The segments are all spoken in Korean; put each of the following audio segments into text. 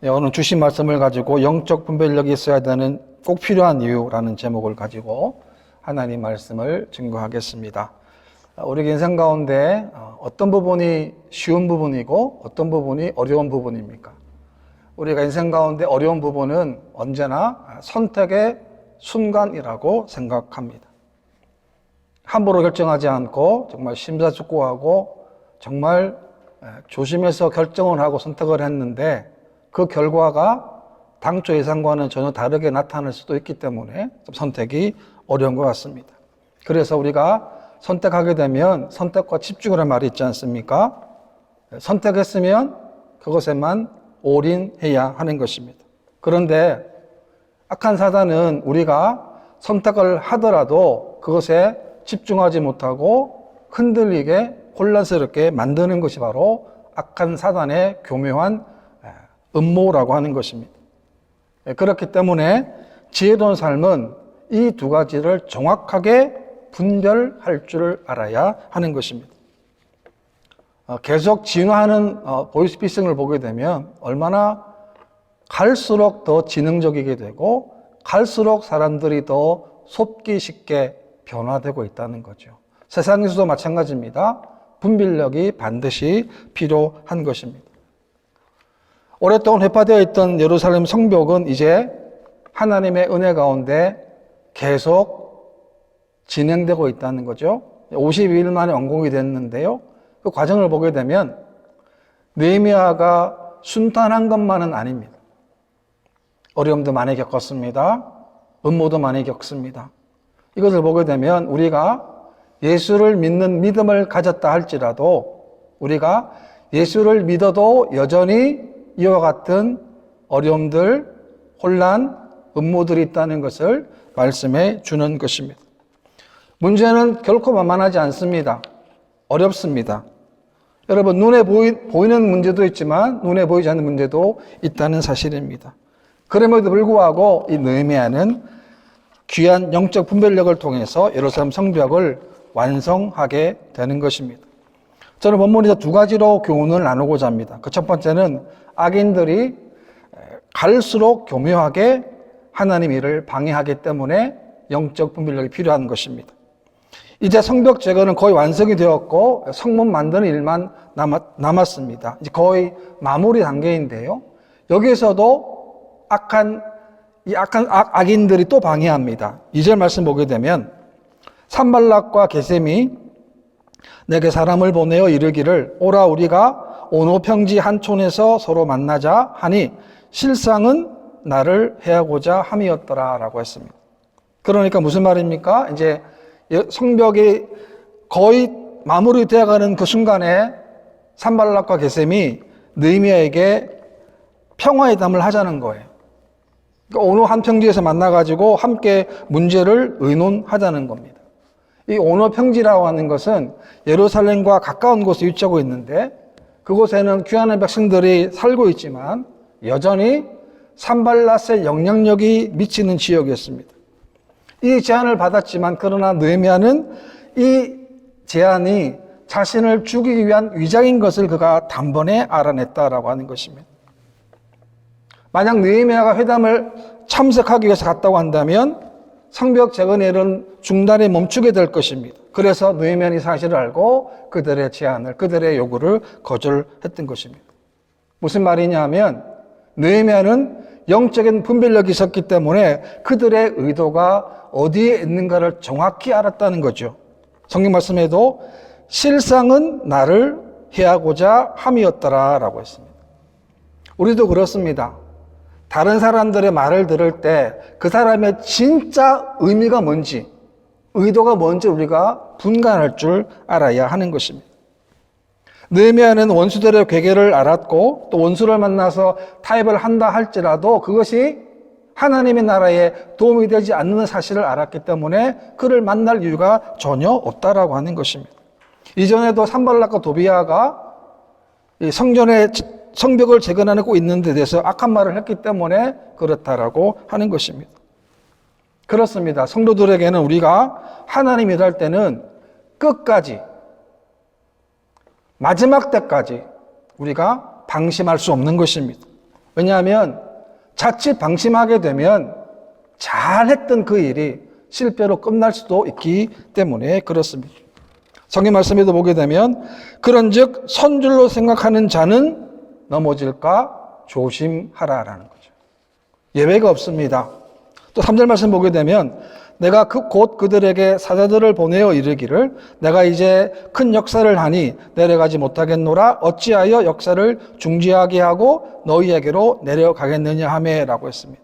오늘 주신 말씀을 가지고 영적 분별력이 있어야 되는 꼭 필요한 이유라는 제목을 가지고 하나님 말씀을 증거하겠습니다. 우리 인생 가운데 어떤 부분이 쉬운 부분이고 어떤 부분이 어려운 부분입니까? 우리가 인생 가운데 어려운 부분은 언제나 선택의 순간이라고 생각합니다. 함부로 결정하지 않고 정말 심사숙고하고 정말 조심해서 결정을 하고 선택을 했는데 그 결과가 당초 예상과는 전혀 다르게 나타날 수도 있기 때문에 좀 선택이 어려운 것 같습니다. 그래서 우리가 선택하게 되면 선택과 집중이라는 말이 있지 않습니까? 선택했으면 그것에만 올인해야 하는 것입니다. 그런데 악한 사단은 우리가 선택을 하더라도 그것에 집중하지 못하고 흔들리게 혼란스럽게 만드는 것이 바로 악한 사단의 교묘한 음모라고 하는 것입니다. 그렇기 때문에 지혜로운 삶은 이 두 가지를 정확하게 분별할 줄 알아야 하는 것입니다. 계속 진화하는 보이스피싱을 보게 되면 얼마나 갈수록 더 지능적이게 되고 갈수록 사람들이 더 속기 쉽게 변화되고 있다는 거죠. 세상에서도 마찬가지입니다. 분별력이 반드시 필요한 것입니다. 오랫동안 회파되어 있던 예루살렘 성벽은 이제 하나님의 은혜 가운데 계속 진행되고 있다는 거죠. 52일 만에 완공이 됐는데요. 그 과정을 보게 되면 느헤미야가 순탄한 것만은 아닙니다. 어려움도 많이 겪었습니다. 음모도 많이 겪습니다. 이것을 보게 되면 우리가 예수를 믿는 믿음을 가졌다 할지라도 우리가 예수를 믿어도 여전히 이와 같은 어려움들, 혼란, 음모들이 있다는 것을 말씀해 주는 것입니다. 문제는 결코 만만하지 않습니다. 어렵습니다. 여러분, 눈에 보이는 문제도 있지만 눈에 보이지 않는 문제도 있다는 사실입니다. 그럼에도 불구하고 이 느헤미야는 귀한 영적 분별력을 통해서 예루살렘 성벽을 완성하게 되는 것입니다. 저는 본문에서 두 가지로 교훈을 나누고자 합니다. 그 첫 번째는 악인들이 갈수록 교묘하게 하나님 일을 방해하기 때문에 영적 분별력이 필요한 것입니다. 이제 성벽 제거는 거의 완성이 되었고 성문 만드는 일만 남았습니다. 이제 거의 마무리 단계인데요. 여기에서도 악인들이 또 방해합니다. 2절 말씀 보게 되면 산발락과 게셈이 내게 사람을 보내어 이르기를 오라 우리가 오노 평지 한 촌에서 서로 만나자 하니 실상은 나를 해하고자 함이었더라 라고 했습니다. 그러니까 무슨 말입니까? 이제 성벽이 거의 마무리되어가는 그 순간에 산발락과 게셈이 느헤미야에게 평화회담을 하자는 거예요. 그러니까 오노 한 평지에서 만나가지고 함께 문제를 의논하자는 겁니다. 이 오노 평지라고 하는 것은 예루살렘과 가까운 곳에 위치하고 있는데 그곳에는 귀한 백성들이 살고 있지만 여전히 산발랏의 영향력이 미치는 지역이었습니다. 이 제안을 받았지만 그러나 느헤미야는 이 제안이 자신을 죽이기 위한 위장인 것을 그가 단번에 알아냈다라고 하는 것입니다. 만약 느헤미야가 회담을 참석하기 위해서 갔다고 한다면 성벽 재건일은 중단에 멈추게 될 것입니다. 그래서 느헤미야는 이 사실을 알고 그들의 제안을, 그들의 요구를 거절했던 것입니다. 무슨 말이냐 하면 느헤미야는 영적인 분별력이 있었기 때문에 그들의 의도가 어디에 있는가를 정확히 알았다는 거죠. 성경 말씀에도 실상은 나를 해하고자 함이었더라 라고 했습니다. 우리도 그렇습니다. 다른 사람들의 말을 들을 때 그 사람의 진짜 의미가 뭔지, 의도가 뭔지 우리가 분간할 줄 알아야 하는 것입니다. 느헤미야는 원수들의 괴계를 알았고 또 원수를 만나서 타협을 한다 할지라도 그것이 하나님의 나라에 도움이 되지 않는 사실을 알았기 때문에 그를 만날 이유가 전혀 없다라고 하는 것입니다. 이전에도 산발락과 도비야가 이 성벽을 재건하고 있는 데 대해서 악한 말을 했기 때문에 그렇다라고 하는 것입니다. 그렇습니다. 성도들에게는 우리가 하나님 일할 때는 끝까지 마지막 때까지 우리가 방심할 수 없는 것입니다. 왜냐하면 자칫 방심하게 되면 잘했던 그 일이 실패로 끝날 수도 있기 때문에 그렇습니다. 성경 말씀에도 보게 되면 그런즉 선줄로 생각하는 자는 넘어질까 조심하라라는 거죠. 예외가 없습니다. 또 3절 말씀 보게 되면 내가 곧 그들에게 사자들을 보내어 이르기를 내가 이제 큰 역사를 하니 내려가지 못하겠노라 어찌하여 역사를 중지하게 하고 너희에게로 내려가겠느냐 하매라고 했습니다.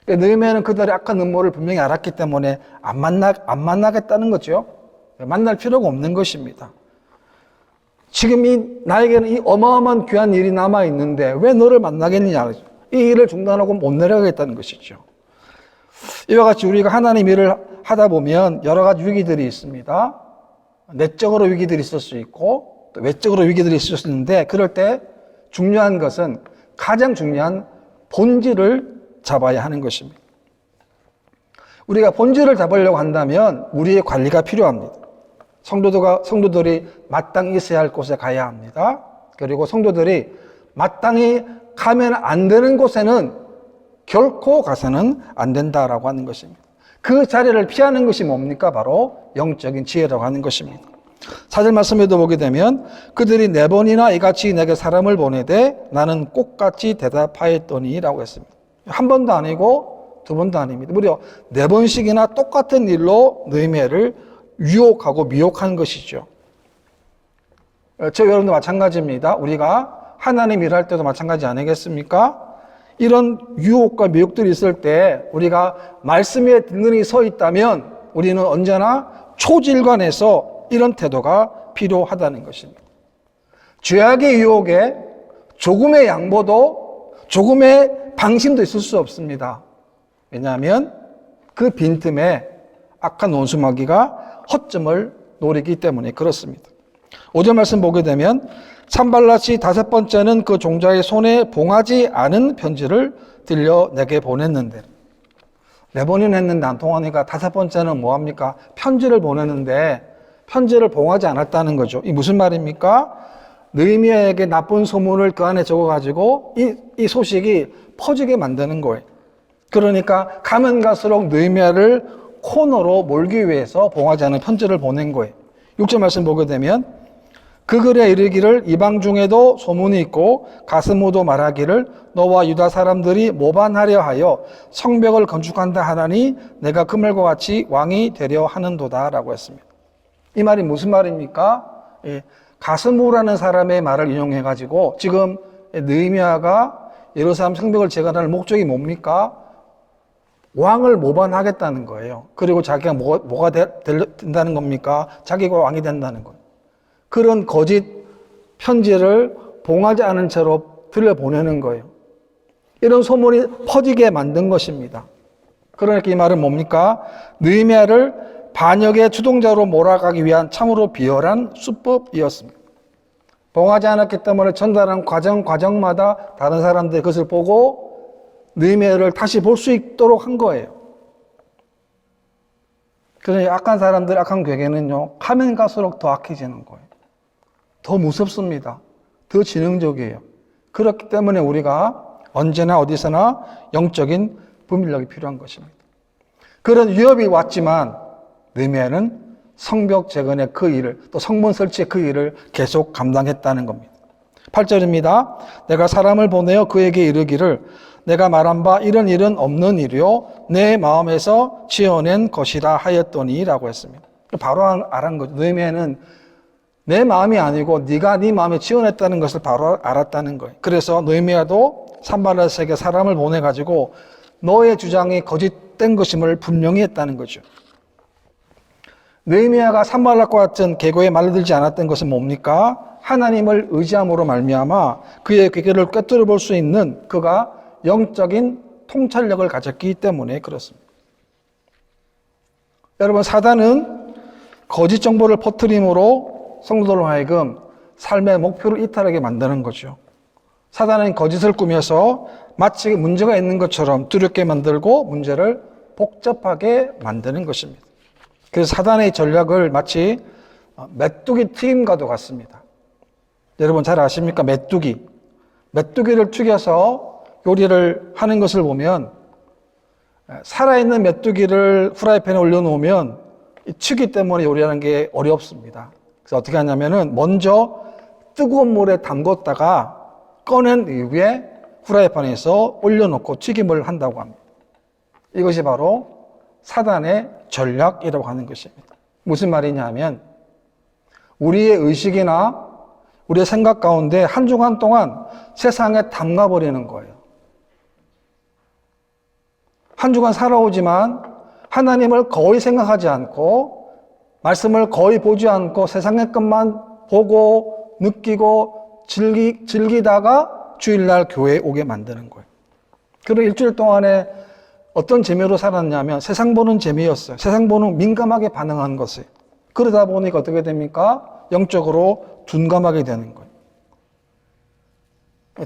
느헤미야는 그들의 악한 음모를 분명히 알았기 때문에 안 만나겠다는 거죠. 만날 필요가 없는 것입니다. 지금 나에게는 이 어마어마한 귀한 일이 남아있는데 왜 너를 만나겠느냐. 이 일을 중단하고 못 내려가겠다는 것이죠. 이와 같이 우리가 하나님 일을 하다 보면 여러 가지 위기들이 있습니다. 내적으로 위기들이 있을 수 있고 또 외적으로 위기들이 있을 수 있는데 그럴 때 중요한 것은 가장 중요한 본질을 잡아야 하는 것입니다. 우리가 본질을 잡으려고 한다면 우리의 관리가 필요합니다. 성도들이 마땅히 있어야 할 곳에 가야 합니다. 그리고 성도들이 마땅히 가면 안 되는 곳에는 결코 가서는 안 된다라고 하는 것입니다. 그 자리를 피하는 것이 뭡니까? 바로 영적인 지혜라고 하는 것입니다. 4절 말씀에도 보게 되면 그들이 4번이나 이같이 내게 사람을 보내되 나는 꼭같이 대답하였더니 라고 했습니다. 한 번도 아니고 두 번도 아닙니다. 무려 4번씩이나 똑같은 일로 느헤미야를 유혹하고 미혹한 것이죠. 저 여러분도 마찬가지입니다. 우리가 하나님 일할 때도 마찬가지 아니겠습니까? 이런 유혹과 미혹들이 있을 때 우리가 말씀에 든든히 서 있다면 우리는 언제나 초질관에서 이런 태도가 필요하다는 것입니다. 죄악의 유혹에 조금의 양보도 조금의 방심도 있을 수 없습니다. 왜냐하면 그 빈틈에 악한 원수마귀가 허점을 노리기 때문에 그렇습니다. 5절 말씀 보게 되면 산발랏이 5번째는 그 종자의 손에 봉하지 않은 편지를 들려 내게 보냈는데 4번이나 했는데 안 통하니까 5번째는 뭐합니까? 편지를 보냈는데 편지를 봉하지 않았다는 거죠. 이 무슨 말입니까? 느헤미야에게 나쁜 소문을 그 안에 적어가지고 이 소식이 퍼지게 만드는 거예요. 그러니까 가면 갈수록 느헤미야를 코너로 몰기 위해서 봉하지 않은 편지를 보낸 거예요. 6절 말씀 보게 되면 그 글에 이르기를 이방 중에도 소문이 있고 가스모도 말하기를 너와 유다 사람들이 모반하려 하여 성벽을 건축한다 하나니 내가 그물과 같이 왕이 되려 하는도다 라고 했습니다. 이 말이 무슨 말입니까? 가스모라는 사람의 말을 인용해가지고 지금 느헤미야가 예루살렘 성벽을 재건할 목적이 뭡니까? 왕을 모반하겠다는 거예요. 그리고 자기가 뭐가 된다는 겁니까? 자기가 왕이 된다는 거예요. 그런 거짓 편지를 봉하지 않은 채로 들려보내는 거예요. 이런 소문이 퍼지게 만든 것입니다. 그러니까 이 말은 뭡니까? 느헤미야를 반역의 주동자로 몰아가기 위한 참으로 비열한 수법이었습니다. 봉하지 않았기 때문에 전달한 과정마다 다른 사람들이 그것을 보고 느헤미야를 다시 볼 수 있도록 한 거예요. 그러니 악한 사람들, 악한 괴계는요, 가면 갈수록 더 악해지는 거예요. 더 무섭습니다. 더 지능적이에요. 그렇기 때문에 우리가 언제나 어디서나 영적인 분별력이 필요한 것입니다. 그런 위협이 왔지만 느헤미야는 성벽 재건의 그 일을 또 성문 설치의 그 일을 계속 감당했다는 겁니다. 8절입니다. 내가 사람을 보내어 그에게 이르기를 내가 말한 바 이런 일은 없는 일이요 내 마음에서 지어낸 것이라 하였더니 라고 했습니다. 바로 알은 거죠. 느헤미야는 내 마음이 아니고 네가 네 마음에 지어냈다는 것을 바로 알았다는 거예요. 그래서 느헤미야도 산발랏에게 사람을 보내가지고 너의 주장이 거짓된 것임을 분명히 했다는 거죠. 느헤미야가 산발랏과 같은 계고에 말들지 않았던 것은 뭡니까? 하나님을 의지함으로 말미암아 그의 괴계를 꿰뚫어 볼 수 있는 그가 영적인 통찰력을 가졌기 때문에 그렇습니다. 여러분, 사단은 거짓 정보를 퍼뜨림으로 성도들로 하여금 삶의 목표를 이탈하게 만드는 거죠. 사단은 거짓을 꾸며서 마치 문제가 있는 것처럼 두렵게 만들고 문제를 복잡하게 만드는 것입니다. 그래서 사단의 전략을 마치 메뚜기 튀김과도 같습니다. 여러분 잘 아십니까? 메뚜기를 튀겨서 요리를 하는 것을 보면 살아있는 메뚜기를 프라이팬에 올려놓으면 이 치기 때문에 요리하는 게 어렵습니다. 그래서 어떻게 하냐면은 먼저 뜨거운 물에 담궜다가 꺼낸 이후에 프라이팬에서 올려놓고 튀김을 한다고 합니다. 이것이 바로 사단의 전략이라고 하는 것입니다. 무슨 말이냐면 우리의 의식이나 우리의 생각 가운데 한 주간 동안 세상에 담가버리는 거예요. 한 주간 살아오지만 하나님을 거의 생각하지 않고 말씀을 거의 보지 않고 세상의 것만 보고 느끼고 즐기다가 주일날 교회에 오게 만드는 거예요. 그리고 일주일 동안에 어떤 재미로 살았냐면 세상 보는 재미였어요. 세상 보는 민감하게 반응하는 것을. 그러다 보니까 어떻게 됩니까? 영적으로 둔감하게 되는 거예요.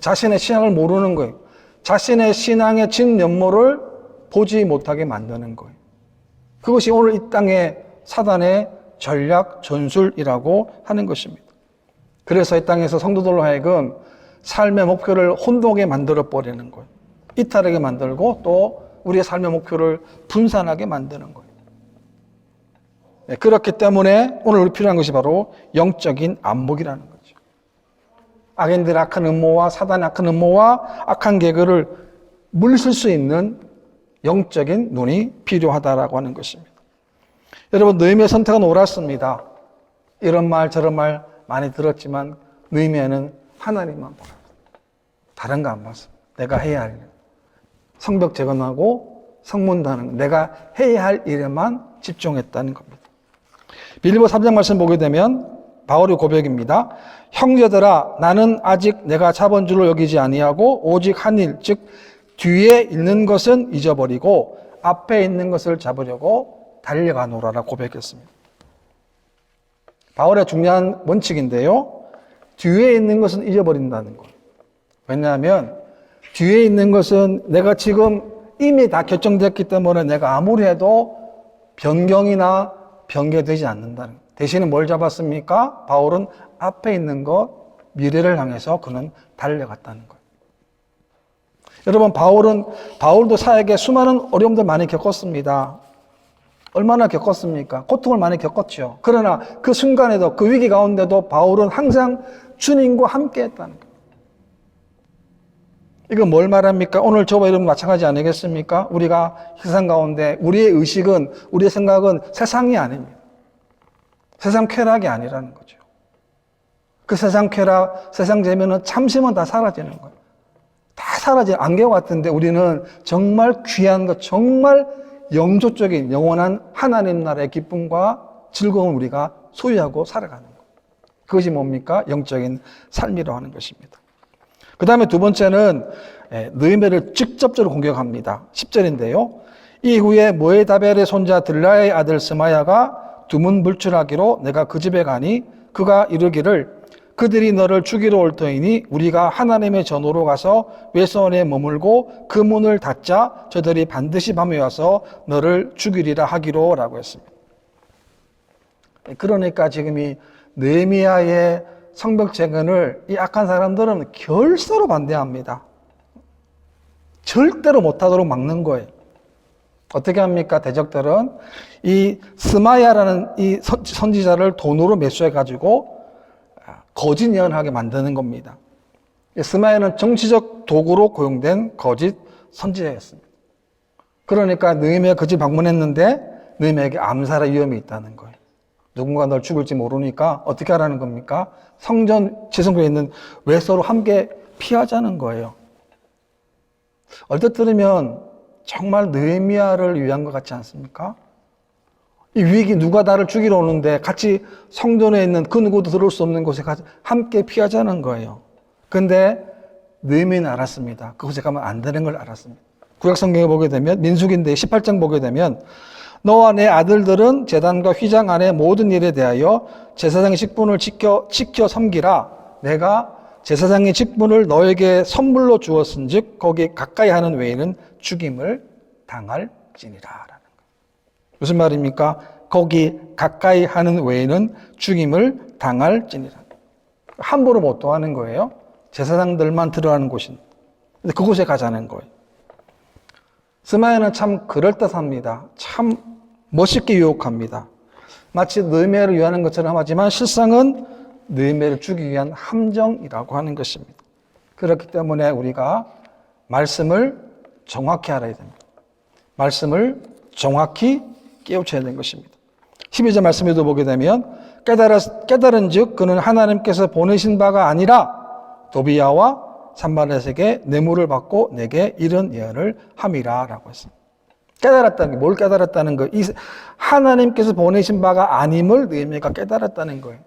자신의 신앙을 모르는 거예요. 자신의 신앙의 진면모를 보지 못하게 만드는 거예요. 그것이 오늘 이 땅의 사단의 전략 전술이라고 하는 것입니다. 그래서 이 땅에서 성도들로 하여금 삶의 목표를 혼동하게 만들어 버리는 거예요. 이탈하게 만들고 또 우리의 삶의 목표를 분산하게 만드는 거예요. 그렇기 때문에 오늘 우리 필요한 것이 바로 영적인 안목이라는 거죠. 악인들의 악한 음모와 사단의 악한 음모와 악한 계획을 물쓸 수 있는 영적인 눈이 필요하다라고 하는 것입니다. 여러분, 느헤미야의 선택은 옳았습니다. 이런 말 저런 말 많이 들었지만 느헤미야는 하나님만 보라. 다른 거 안 봤어. 내가 해야 할 일. 성벽 재건하고 성문 다는 내가 해야 할 일에만 집중했다는 겁니다. 빌립보 3장 말씀 보게 되면 바울의 고백입니다. 형제들아, 나는 아직 내가 잡은 줄로 여기지 아니하고 오직 한 일, 즉 뒤에 있는 것은 잊어버리고 앞에 있는 것을 잡으려고 달려가노라라 고백했습니다. 바울의 중요한 원칙인데요. 뒤에 있는 것은 잊어버린다는 거예요. 왜냐하면 뒤에 있는 것은 내가 지금 이미 다 결정됐기 때문에 내가 아무리 해도 변경이나 변개되지 않는다는 거예요. 대신에 뭘 잡았습니까? 바울은 앞에 있는 것, 미래를 향해서 그는 달려갔다는 거예요. 여러분, 바울도 사역에 수많은 어려움들 많이 겪었습니다. 얼마나 겪었습니까? 고통을 많이 겪었죠. 그러나 그 순간에도 그 위기 가운데도 바울은 항상 주님과 함께 했다는 거예요. 이건 뭘 말합니까? 오늘 저와 여러분 마찬가지 아니겠습니까? 우리가 세상 가운데 우리의 의식은, 우리의 생각은 세상이 아닙니다. 세상 쾌락이 아니라는 거죠. 그 세상 쾌락, 세상 재미는 잠시만 다 사라지는 거예요. 다 사라진 안개와 같은데 우리는 정말 귀한 것, 정말 영조적인 영원한 하나님 나라의 기쁨과 즐거움을 우리가 소유하고 살아가는 거예요. 그것이 뭡니까? 영적인 삶이라고 하는 것입니다. 그 다음에 두 번째는 느헤미야를 직접적으로 공격합니다. 10절인데요. 이후에 모에다벨의 손자 들라의 아들 스마야가 두문불출하기로 내가 그 집에 가니 그가 이르기를 그들이 너를 죽이러 올 터이니 우리가 하나님의 전으로 가서 외선에 머물고 그 문을 닫자 저들이 반드시 밤에 와서 너를 죽이리라 하기로 라고 했습니다. 그러니까 지금 이 느헤미야의 성벽 재건을 이 악한 사람들은 결사로 반대합니다. 절대로 못하도록 막는 거예요. 어떻게 합니까? 대적들은 이 스마야라는 이 선지자를 돈으로 매수해가지고 거짓 예언하게 만드는 겁니다. 스마야는 정치적 도구로 고용된 거짓 선지자였습니다. 그러니까 느헤미야가 그 집 방문했는데 느헤미야에게 암살의 위험이 있다는 거예요. 누군가 널 죽을지 모르니까 어떻게 하라는 겁니까? 성전 지성소에 있는 외소로 함께 피하자는 거예요. 얼핏 들으면 정말 느헤미야를 위한 것 같지 않습니까? 이 위기 누가 나를 죽이러 오는데 같이 성전에 있는 그 누구도 들어올 수 없는 곳에 같이 함께 피하자는 거예요. 근데 느헤미야는 알았습니다. 그곳에 가면 안 되는 걸 알았습니다. 구약성경에 보게 되면 민수기인데 18장 보게 되면 너와 내 아들들은 제단과 휘장 안의 모든 일에 대하여 제사장의 직분을 지켜 섬기라. 내가 제사장의 직분을 너에게 선물로 주었은즉 거기 가까이 하는 외에는 죽임을 당할지니라. 무슨 말입니까? 거기 가까이 하는 외에는 죽임을 당할지니라. 함부로 못 도하는 거예요. 제사장들만 들어가는 곳인. 근데 그곳에 가자는 거예요. 스마야는 참 그럴듯합니다. 참 멋있게 유혹합니다. 마치 느헤미야를 위하는 것처럼 하지만 실상은 느헤미야를 주기 위한 함정이라고 하는 것입니다. 그렇기 때문에 우리가 말씀을 정확히 알아야 됩니다. 말씀을 정확히 깨우쳐야 되는 것입니다. 12절 말씀에도 보게 되면 깨달은 즉 그는 하나님께서 보내신 바가 아니라 도비야와 산발렛에게 뇌물을 받고 내게 이런 예언을 함이라 라고 했습니다. 깨달았다는 게 뭘 깨달았다는 거예요? 하나님께서 보내신 바가 아님을 느헤미야가 깨달았다는 거예요.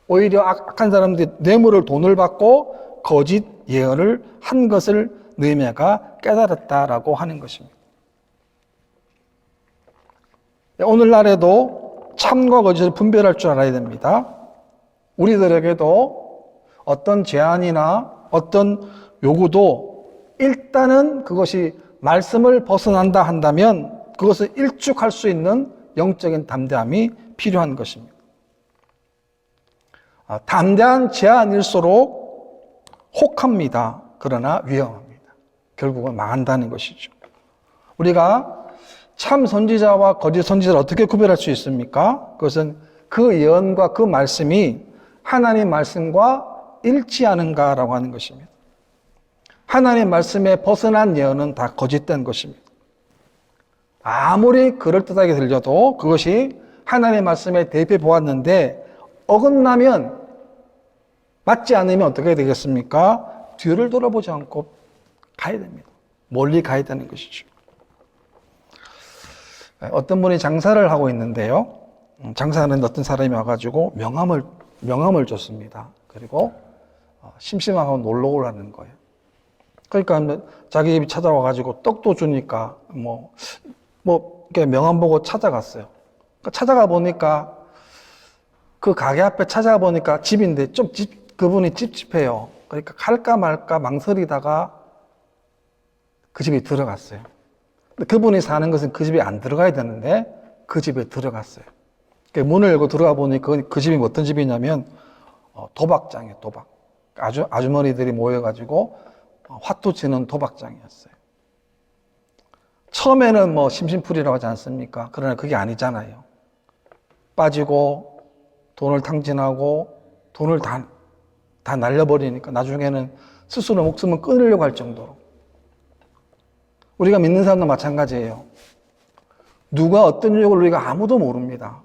오히려 악한 사람들이 뇌물을 돈을 받고 거짓 예언을 한 것을 느헤미야가 깨달았다라고 하는 것입니다. 오늘날에도 참과 거짓을 분별할 줄 알아야 됩니다. 우리들에게도 어떤 제안이나 어떤 요구도 일단은 그것이 말씀을 벗어난다 한다면 그것을 일축할 수 있는 영적인 담대함이 필요한 것입니다. 담대한 제안일수록 혹합니다. 그러나 위험합니다. 결국은 망한다는 것이죠. 우리가 참 선지자와 거짓 선지자를 어떻게 구별할 수 있습니까? 그것은 그 예언과 그 말씀이 하나님 말씀과 일치하는가라고 하는 것입니다. 하나님 말씀에 벗어난 예언은 다 거짓된 것입니다. 아무리 그럴듯하게 들려도 그것이 하나님 말씀에 대입해 보았는데 어긋나면 맞지 않으면 어떻게 되겠습니까? 뒤를 돌아보지 않고 가야 됩니다. 멀리 가야 되는 것이죠. 어떤 분이 장사를 하고 있는데요. 장사하는 어떤 사람이 와가지고 명함을 줬습니다. 그리고 심심하고 놀러 오라는 거예요. 그러니까 자기 집이 찾아와가지고 떡도 주니까 이렇게 명함 보고 찾아갔어요. 그러니까 찾아가 보니까 그 가게 앞에 찾아가 보니까 집인데 그분이 찝찝해요. 그러니까 갈까 말까 망설이다가 그 집에 들어갔어요. 그분이 사는 것은 그 집에 안 들어가야 되는데 그 집에 들어갔어요. 문을 열고 들어가 보니까 그 집이 어떤 집이냐면 도박장이에요. 도박. 아주머니들이 모여가지고 화투 치는 도박장이었어요. 처음에는 심심풀이라고 하지 않습니까? 그러나 그게 아니잖아요. 빠지고 돈을 탕진하고 돈을 다 날려버리니까 나중에는 스스로 목숨을 끊으려고 할 정도로. 우리가 믿는 사람도 마찬가지예요. 누가 어떤 유혹을 우리가 아무도 모릅니다.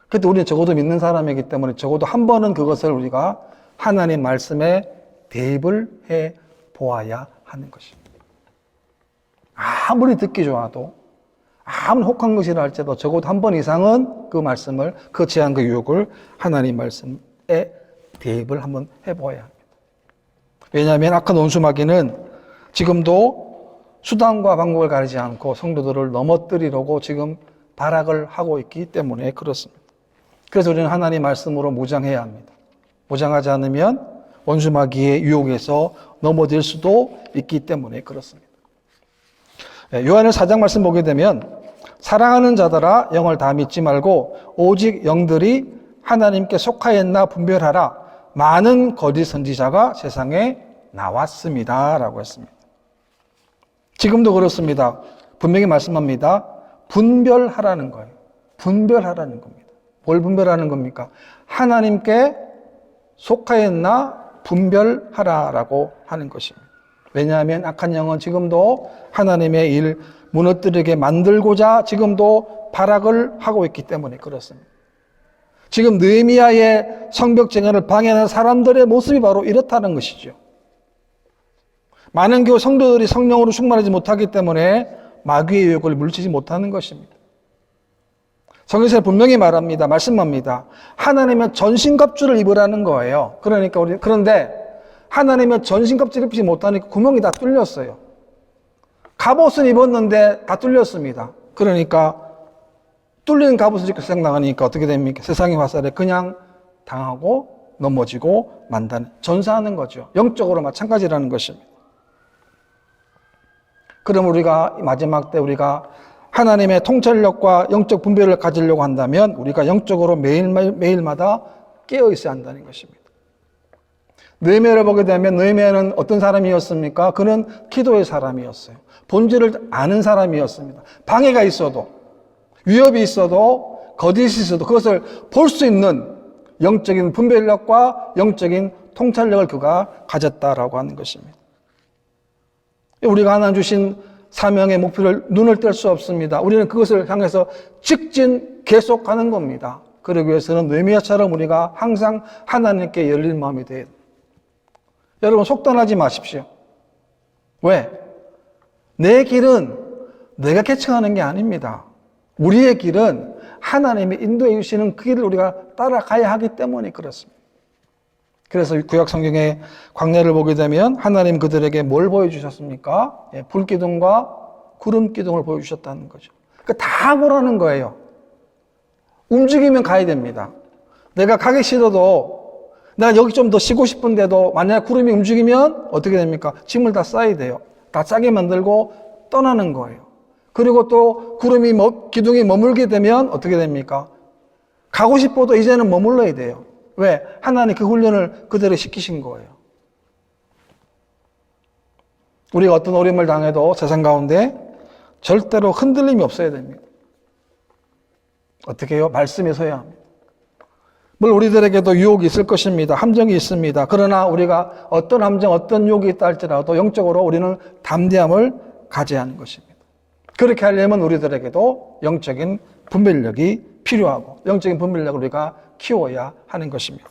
그런데 우리는 적어도 믿는 사람이기 때문에 적어도 한 번은 그것을 우리가 하나님 말씀에 대입을 해 보아야 하는 것입니다. 아무리 듣기 좋아도 아무리 혹한 것이라 할지라도 적어도 한 번 이상은 그 말씀을 그 제한 그 유혹을 하나님 말씀에 대입을 한번 해보아야 합니다. 왜냐하면 악한 원수마귀는 지금도 수단과 방법을 가리지 않고 성도들을 넘어뜨리려고 지금 발악을 하고 있기 때문에 그렇습니다. 그래서 우리는 하나님 말씀으로 무장해야 합니다. 무장하지 않으면 원수마귀의 유혹에서 넘어질 수도 있기 때문에 그렇습니다. 요한의 4장 말씀 보게 되면 사랑하는 자들아 영을 다 믿지 말고 오직 영들이 하나님께 속하였나 분별하라. 많은 거짓 선지자가 세상에 나왔습니다. 라고 했습니다. 지금도 그렇습니다. 분명히 말씀합니다. 분별하라는 거예요. 분별하라는 겁니다. 뭘 분별하는 겁니까? 하나님께 속하였나 분별하라라고 하는 것입니다. 왜냐하면 악한 영은 지금도 하나님의 일 무너뜨리게 만들고자 지금도 발악을 하고 있기 때문에 그렇습니다. 지금 느헤미야의 성벽 재건을 방해하는 사람들의 모습이 바로 이렇다는 것이죠. 많은 교회 성도들이 성령으로 충만하지 못하기 때문에 마귀의 유혹을 물리치지 못하는 것입니다. 성경에서 분명히 말합니다. 말씀합니다. 하나님의 전신갑주를 입으라는 거예요. 그런데 하나님의 전신갑주를 입지 못하니까 구멍이 다 뚫렸어요. 갑옷은 입었는데 다 뚫렸습니다. 그러니까 뚫린 갑옷을 입고 세상 나가니까 어떻게 됩니까? 세상의 화살에 그냥 당하고 넘어지고 만다는 전사하는 거죠. 영적으로 마찬가지라는 것입니다. 그럼 우리가 마지막 때 우리가 하나님의 통찰력과 영적 분별을 가지려고 한다면 우리가 영적으로 매일마다 깨어 있어야 한다는 것입니다. 느헤미야를 보게 되면 느헤미야는 어떤 사람이었습니까? 그는 기도의 사람이었어요. 본질을 아는 사람이었습니다. 방해가 있어도, 위협이 있어도, 거짓이 있어도 그것을 볼 수 있는 영적인 분별력과 영적인 통찰력을 그가 가졌다라고 하는 것입니다. 우리가 하나님 주신 사명의 목표를 눈을 뗄 수 없습니다. 우리는 그것을 향해서 직진 계속하는 겁니다. 그러기 위해서는 느헤미야처럼 우리가 항상 하나님께 열린 마음이 돼야 돼요. 여러분 속단하지 마십시오. 왜? 내 길은 내가 개척하는 게 아닙니다. 우리의 길은 하나님이 인도해 주시는 그 길을 우리가 따라가야 하기 때문에 그렇습니다. 그래서 구약 성경의 광야를 보게 되면 하나님 그들에게 뭘 보여주셨습니까? 불기둥과 구름기둥을 보여주셨다는 거죠. 그러니까 다 보라는 거예요. 움직이면 가야 됩니다. 내가 가기 싫어도 내가 여기 좀 더 쉬고 싶은데도 만약 구름이 움직이면 어떻게 됩니까? 짐을 다 싸야 돼요. 다 싸게 만들고 떠나는 거예요. 그리고 또 구름이 기둥이 머물게 되면 어떻게 됩니까? 가고 싶어도 이제는 머물러야 돼요. 왜? 하나님 그 훈련을 그대로 시키신 거예요. 우리가 어떤 어려움을 당해도 세상 가운데 절대로 흔들림이 없어야 됩니다. 어떻게 해요? 말씀에 서야 합니다. 물론 우리들에게도 유혹이 있을 것입니다. 함정이 있습니다. 그러나 우리가 어떤 함정, 어떤 유혹이 있다 할지라도 영적으로 우리는 담대함을 가져야 하는 것입니다. 그렇게 하려면 우리들에게도 영적인 분별력이 필요하고 영적인 분별력을 우리가 키워야 하는 것입니다.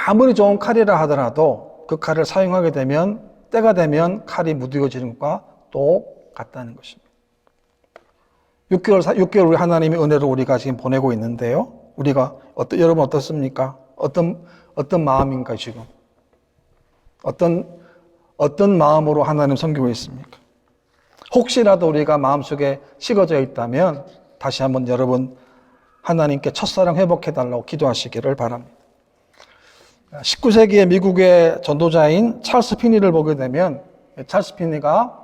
아무리 좋은 칼이라 하더라도 그 칼을 사용하게 되면 때가 되면 칼이 무뎌지는 것과 똑같다는 것입니다. 6개월 우리 하나님의 은혜로 우리가 지금 보내고 있는데요. 우리가 여러분 어떻습니까? 어떤 마음인가 지금? 어떤 마음으로 하나님 섬기고 있습니까? 혹시라도 우리가 마음속에 식어져 있다면 다시 한번 여러분 하나님께 첫사랑 회복해달라고 기도하시기를 바랍니다. 19세기의 미국의 전도자인 찰스 피니를 보게 되면 찰스 피니가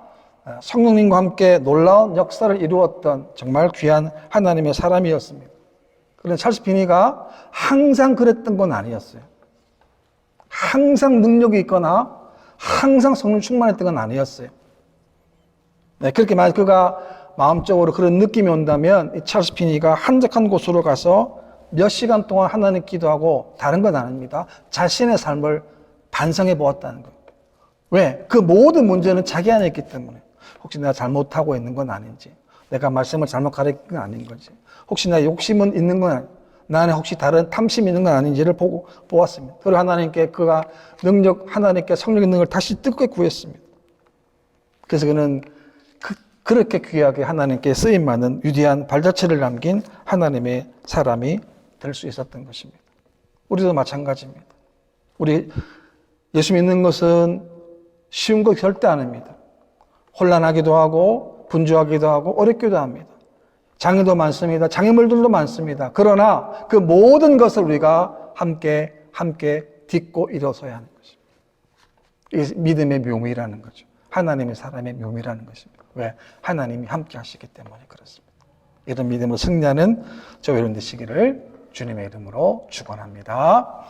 성령님과 함께 놀라운 역사를 이루었던 정말 귀한 하나님의 사람이었습니다. 그런데 찰스 피니가 항상 그랬던 건 아니었어요. 항상 능력이 있거나 항상 성령 충만했던 건 아니었어요. 네, 그렇게 만약 그가 마음적으로 그런 느낌이 온다면 이 찰스 피니가 한적한 곳으로 가서 몇 시간 동안 하나님 기도하고 다른 건 아닙니다. 자신의 삶을 반성해 보았다는 거예요. 왜? 그 모든 문제는 자기 안에 있기 때문에. 혹시 내가 잘못하고 있는 건 아닌지, 내가 말씀을 잘못 가르친 건 아닌 건지, 혹시 나 욕심은 있는 건 아닌지, 나 안에 혹시 다른 탐심이 있는 건 아닌지를 보았습니다. 그리고 하나님께 그가 하나님께 성령의 능력을 다시 뜨겁게 구했습니다. 그래서 그는 그렇게 귀하게 하나님께 쓰임받는 위대한 발자취를 남긴 하나님의 사람이 될 수 있었던 것입니다. 우리도 마찬가지입니다. 우리 예수 믿는 것은 쉬운 것 절대 아닙니다. 혼란하기도 하고 분주하기도 하고 어렵기도 합니다. 장애도 많습니다. 장애물들도 많습니다. 그러나 그 모든 것을 우리가 함께 딛고 일어서야 하는 것입니다. 이게 믿음의 묘미라는 거죠. 하나님의 사람의 묘미라는 것입니다. 왜? 하나님이 함께 하시기 때문에 그렇습니다. 이런 믿음으로 승리하는 저와 여러분 되시기를 주님의 이름으로 축원합니다.